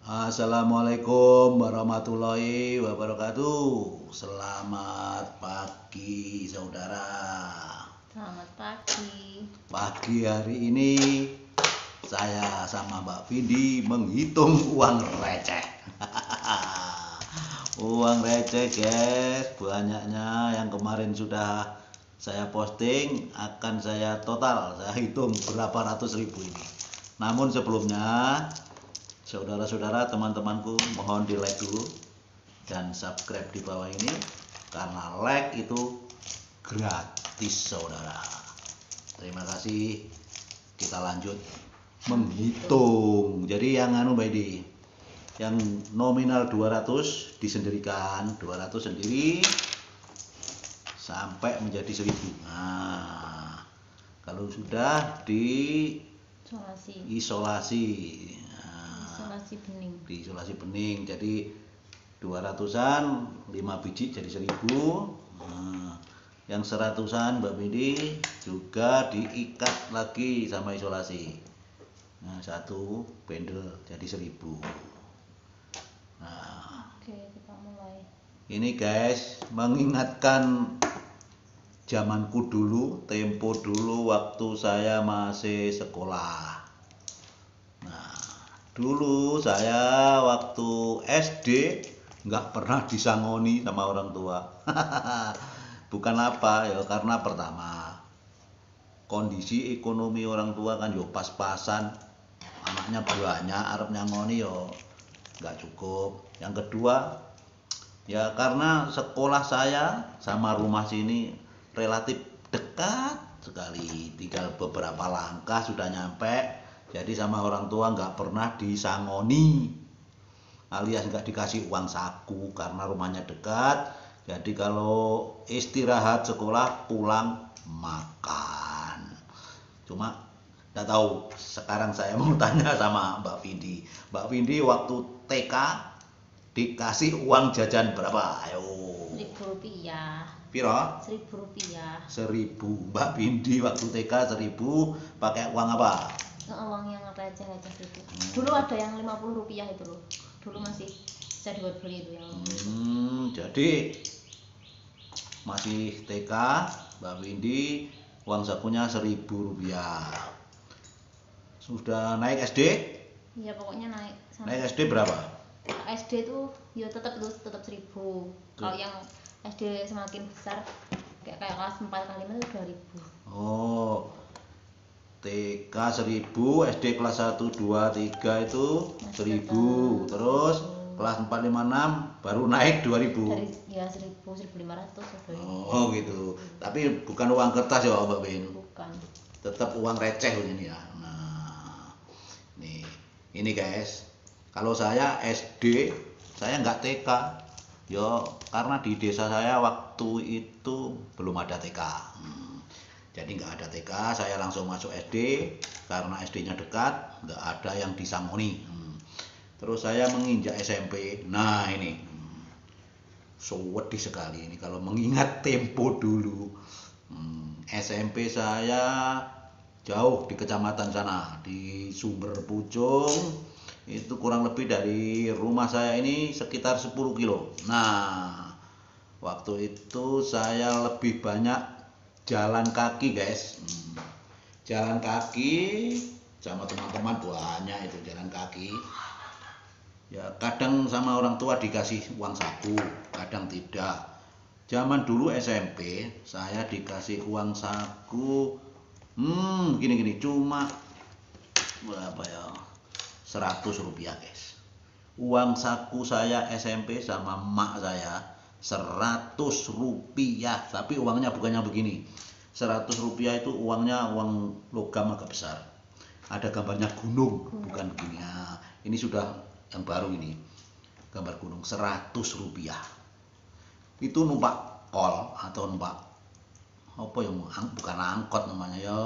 Assalamualaikum warahmatullahi wabarakatuh. Selamat pagi saudara. Selamat pagi. Pagi hari ini saya sama Mbak Vindi menghitung uang receh. Uang receh guys, banyaknya yang kemarin sudah saya posting akan saya total, saya hitung berapa ratus ribu ini. Namun sebelumnya saudara-saudara, teman-temanku, mohon di like dulu dan subscribe di bawah ini karena like itu gratis saudara. Terima kasih. Kita lanjut menghitung. Jadi yang Mbak Edi, yang nominal 200 disendirikan, 200 sendiri sampai menjadi 1000. Nah, kalau sudah Isolasi bening. di isolasi bening, jadi 200-an 5 biji jadi 1000. Nah, yang 100-an Mbak Vindi juga diikat lagi sama isolasi. Nah, satu bendel jadi 1000. Nah, Oke, kita mulai. ini guys mengingatkan zamanku dulu, tempo dulu waktu saya masih sekolah. Nah, dulu saya waktu SD nggak pernah disangoni sama orang tua. Bukan apa ya, karena pertama kondisi ekonomi orang tua kan yo pas-pasan, anaknya banyak, arep nyangoni yo nggak cukup. Yang kedua ya karena sekolah saya sama rumah sini relatif dekat sekali, tinggal beberapa langkah sudah nyampe. Jadi sama orang tua nggak pernah disangoni, alias nggak dikasih uang saku karena rumahnya dekat. Jadi kalau istirahat sekolah pulang makan. Cuma nggak tahu, sekarang saya mau tanya sama Mbak Vindi. Mbak Vindi waktu TK dikasih uang jajan berapa? Ayo. Rp1.000. Piro? Rp1.000. 1000. Mbak Vindi waktu TK 1000 pakai uang apa? Uang yang receh-receh itu. Dulu ada yang Rp50 itu loh. Dulu masih bisa dibuat beli itu yang. Jadi masih TK, Mbak Vindi uang sakunya Rp1000. Sudah naik SD? Iya, pokoknya naik. Naik SD berapa? SD tuh ya tetap 1000. Kalau yang SD semakin besar kayak kelas 4 kali 5 itu 2000. Oh, TK 1000, SD kelas 1, 2, 3 itu 1000. Terus kelas 4, 5, 6 baru naik 2000. Dari ya 1500 sudah. Oh gitu. Tapi bukan uang kertas ya Mbak Vin? Bukan. Tetap uang receh ini ya. Nah, ini guys. Kalau saya SD, saya nggak TK. Yo, karena di desa saya waktu itu belum ada TK. Jadi nggak ada TK, saya langsung masuk SD karena SD-nya dekat, nggak ada yang disangoni. Terus saya menginjak SMP. Nah ini, sedih sekali ini kalau mengingat tempo dulu. SMP saya jauh di kecamatan sana, di Sumber Pucung. Itu kurang lebih dari rumah saya ini sekitar 10 kilo. Nah, waktu itu saya lebih banyak jalan kaki guys. Jalan kaki sama teman-teman banyak itu jalan kaki. Ya kadang sama orang tua dikasih uang saku, kadang tidak. Zaman dulu SMP saya dikasih uang saku gini cuma berapa ya, Rp100 guys. Uang saku saya SMP sama emak saya Rp100, tapi uangnya bukannya begini. Rp100 itu uangnya uang logam agak besar, ada gambarnya gunung, bukan begini. Nah, ini sudah yang baru ini, gambar gunung. Rp100 itu numpak kol atau numpak apa yang bukan angkot namanya ya,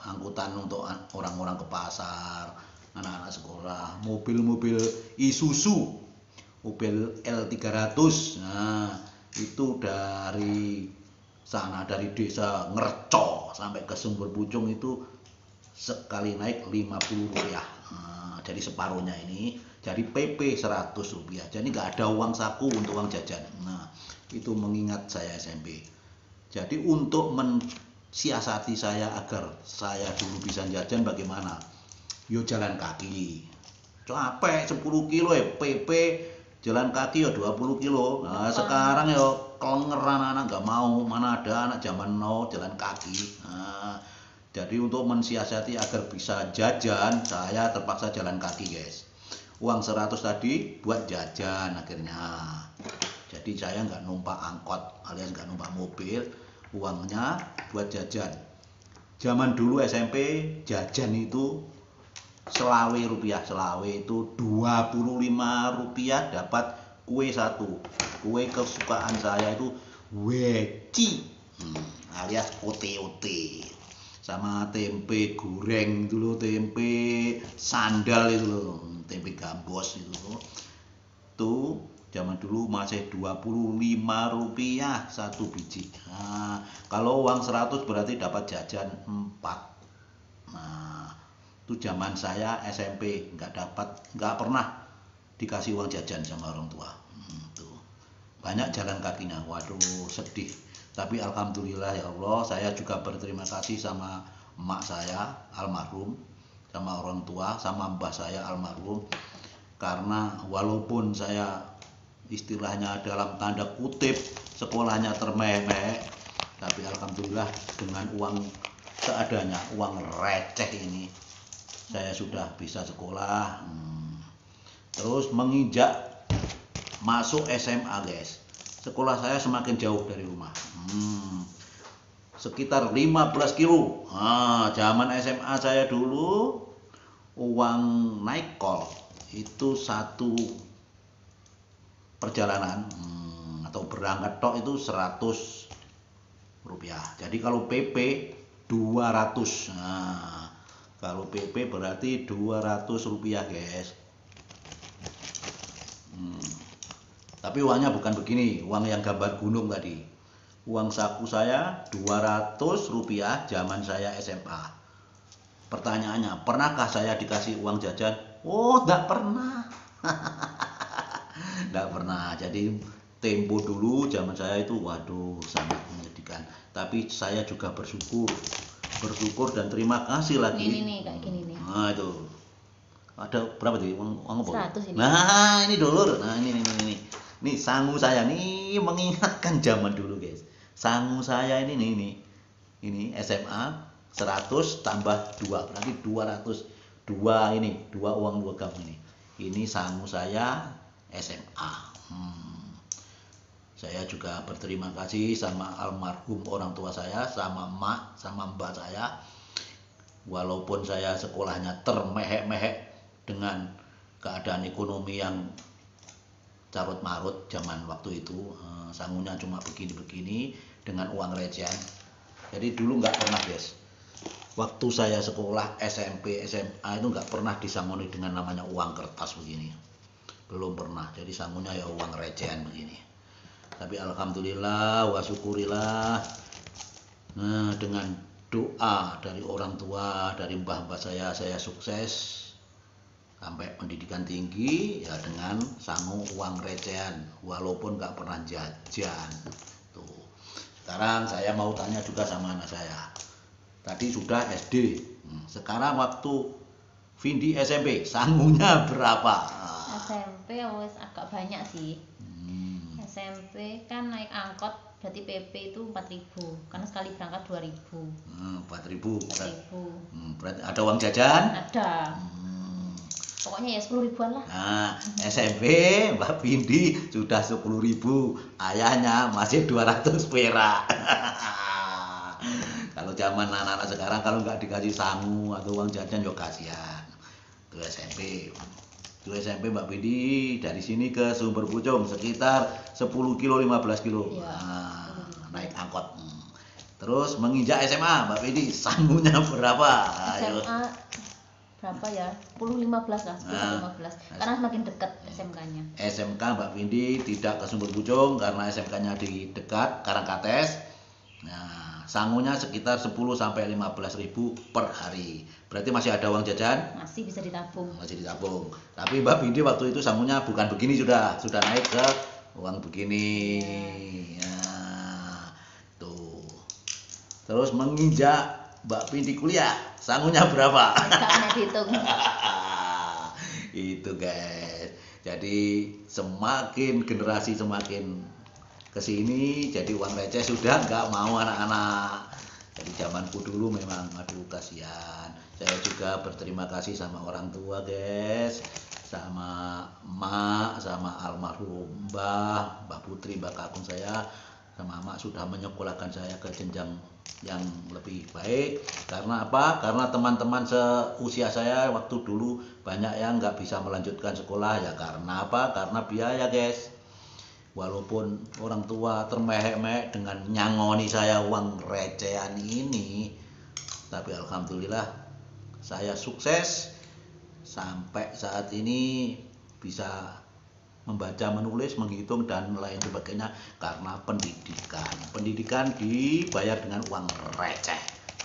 angkutan untuk orang-orang ke pasar, anak-anak sekolah, mobil-mobil Isuzu, mobil L300. Nah, itu dari sana, dari desa Ngerco sampai ke Sumber Pucung itu sekali naik Rp50. Nah, jadi separuhnya ini jadi PP Rp100, jadi nggak ada uang saku untuk uang jajan. Nah itu mengingat saya SMP. Jadi untuk mensiasati saya agar saya dulu bisa jajan bagaimana, yo jalan kaki, capek 10 kilo ya PP, jalan kaki ya 20 kilo. Nah sekarang ya kelengeran anak nggak mau, mana ada anak zaman now jalan kaki. Nah, jadi untuk mensiasati agar bisa jajan, saya terpaksa jalan kaki guys. Uang 100 tadi buat jajan akhirnya. Jadi saya nggak numpak angkot alias nggak numpak mobil, uangnya buat jajan. Zaman dulu SMP jajan itu Rp20, selawe itu Rp25 dapat kue satu. Kue kesukaan saya itu weci, alias ote-ote. Sama tempe goreng itu loh, tempe sandal itu loh, tempe gambos itu loh. Tuh zaman dulu masih Rp25 satu biji. Nah, kalau uang 100 berarti dapat jajan 4. Nah, itu zaman saya SMP nggak pernah dikasih uang jajan sama orang tua. Tuh. Banyak jalan kakinya, waduh sedih. Tapi alhamdulillah ya Allah, saya juga berterima kasih sama emak saya almarhum, sama orang tua, sama mbah saya almarhum. Karena walaupun saya istilahnya dalam tanda kutip sekolahnya termeh-meh, tapi alhamdulillah dengan uang seadanya, uang receh ini saya sudah bisa sekolah. Terus menginjak masuk SMA guys, sekolah saya semakin jauh dari rumah, sekitar 15 kilo. Nah, zaman SMA saya dulu uang naik kol itu satu perjalanan atau berangkat tok itu Rp100. Jadi kalau PP 200. Nah, kalau PP berarti Rp200 guys. Tapi uangnya bukan begini, uang yang gambar gunung tadi. Uang saku saya Rp200 zaman saya SMA. Pertanyaannya, pernahkah saya dikasih uang jajan? Oh, enggak pernah. Enggak pernah. Jadi tempo dulu zaman saya itu waduh sangat menyedihkan. Tapi saya juga bersyukur dan terima kasih lagi. Ini nih kayak gini nih. Nah itu ada berapa sih uang apa? 100 ini. Nah ini dulur. Nah ini sangu saya nih mengingatkan zaman dulu guys. Sangu saya ini SMA 100 tambah 2 berarti 200. Dua uang 2 gam ini. Ini sangu saya SMA. Saya juga berterima kasih sama almarhum orang tua saya, sama emak, sama mbak saya. Walaupun saya sekolahnya termehek-mehek dengan keadaan ekonomi yang carut marut zaman waktu itu, sangunya cuma begini-begini dengan uang recehan. Jadi dulu nggak pernah guys, waktu saya sekolah SMP SMA itu nggak pernah disangoni dengan namanya uang kertas begini, belum pernah. Jadi sangunya ya uang recehan begini. Tapi alhamdulillah wa syukurillah, dengan doa dari orang tua, dari mbah-mbah saya sukses sampai pendidikan tinggi ya dengan sangu uang recehan, walaupun nggak pernah jajan. Tuh. Sekarang saya mau tanya juga sama anak saya. Tadi sudah SD, sekarang waktu Vindi SMP, sangunya berapa? SMP wis agak banyak sih. SMP kan naik angkot berarti PP itu 4.000 karena sekali berangkat 2.000. 4.000. 4.000. Berarti ada uang jajan? Ada. Pokoknya ya 10 ribuan lah. Nah, SMP Mbak Vindi sudah 10.000, ayahnya masih 200 perak. Kalau zaman anak-anak sekarang kalau nggak dikasih sangu atau uang jajan ya kasihan. Itu SMP. Itu SMP Mbak Vindi dari sini ke Sumber Pucung sekitar 10 kilo 15 kilo. Ya, naik angkot. Terus menginjak SMA Mbak Vindi sangunya berapa? Ayo. SMA berapa ya? 10-15 lah, 10-15. Karena semakin dekat SMK-nya. SMK Mbak Vindi tidak ke Sumber Pucung karena SMK-nya di dekat Karangkates. Nah, sangunya sekitar 10 sampai 15.000 per hari. Berarti masih ada uang jajan? Masih bisa ditabung. Masih ditabung. Tapi Mbak Bindi waktu itu sangunya bukan begini, sudah naik ke uang begini. Ya, tuh. Terus menginjak Mbak Bindi kuliah, sangunya berapa? Gak pernah dihitung. Itu guys. Jadi semakin generasi semakin kesini, jadi uang receh sudah nggak mau anak-anak. Jadi zamanku dulu memang aduh kasihan. Saya juga berterima kasih sama orang tua guys, sama emak, sama almarhum Mbah Putri, Mbah Kakung saya, sama emak sudah menyekolahkan saya ke jenjang yang lebih baik. Karena apa? Karena teman-teman seusia saya waktu dulu banyak yang nggak bisa melanjutkan sekolah ya. Karena apa? Karena biaya guys. Walaupun orang tua termehek-mehek dengan nyangoni saya uang recehan ini, tapi alhamdulillah saya sukses sampai saat ini bisa membaca, menulis, menghitung dan lain sebagainya karena pendidikan dibayar dengan uang receh.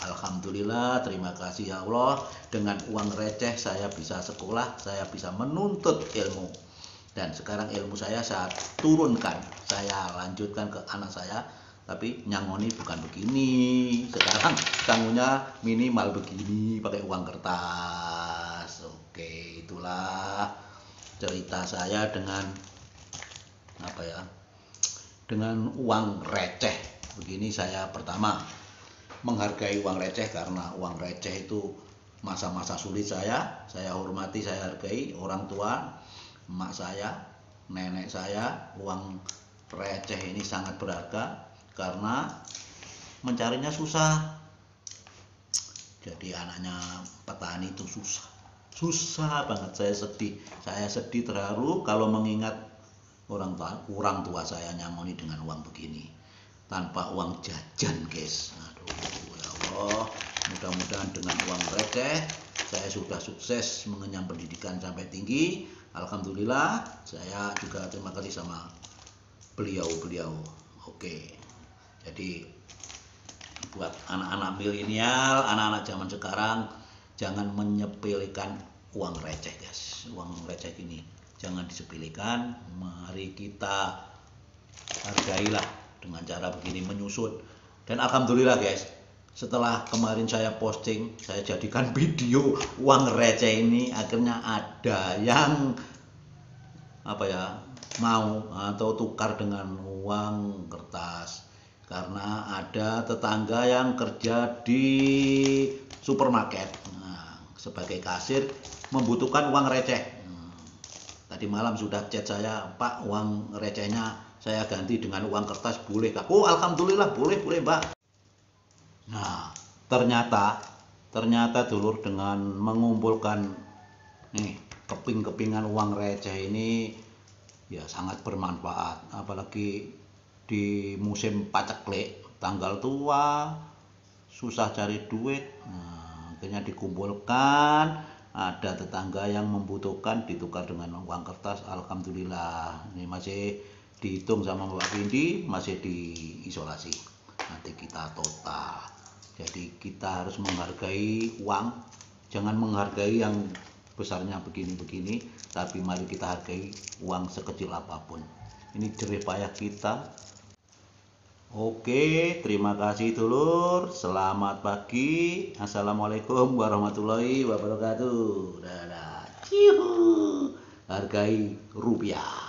Alhamdulillah, terima kasih ya Allah, dengan uang receh saya bisa sekolah, saya bisa menuntut ilmu. Dan sekarang ilmu saya turunkan, saya lanjutkan ke anak saya, tapi nyangoni bukan begini. Sekarang sangunya minimal begini, pakai uang kertas. Oke, itulah cerita saya dengan apa ya? Dengan uang receh. Begini saya pertama menghargai uang receh karena uang receh itu masa-masa sulit saya hormati, saya hargai orang tua. Emak saya, nenek saya, uang receh ini sangat berharga karena mencarinya susah. Jadi anaknya petani itu susah banget. Saya sedih terharu kalau mengingat orang tua saya nyangoni dengan uang begini, tanpa uang jajan guys. Aduh ya Allah, mudah-mudahan dengan uang receh saya sudah sukses mengenyam pendidikan sampai tinggi. Alhamdulillah, saya juga terima kasih sama beliau. Oke. Jadi buat anak-anak milenial, anak-anak zaman sekarang, jangan menyepelekan uang receh guys. Uang receh ini jangan disepelekan. Mari kita hargailah dengan cara begini, menyusut. Dan alhamdulillah guys, setelah kemarin saya posting, saya jadikan video uang receh ini, akhirnya ada yang mau atau tukar dengan uang kertas. Karena ada tetangga yang kerja di supermarket, sebagai kasir membutuhkan uang receh. Tadi malam sudah chat saya, Pak, uang recehnya saya ganti dengan uang kertas, boleh Kak? Oh alhamdulillah, boleh Mbak. Nah, ternyata dulur, dengan mengumpulkan keping-kepingan uang receh ini ya sangat bermanfaat, apalagi di musim paceklik, tanggal tua, susah cari duit. Nah, akhirnya dikumpulkan, ada tetangga yang membutuhkan, ditukar dengan uang kertas. Alhamdulillah, ini masih dihitung sama Mbak Bindi, masih diisolasi. Nanti kita total. Jadi kita harus menghargai uang, jangan menghargai yang besarnya begini-begini, tapi mari kita hargai uang sekecil apapun. Ini jerih payah kita. Oke, terima kasih dulur. Selamat pagi. Assalamualaikum warahmatullahi wabarakatuh. Dadah. Hargai rupiah.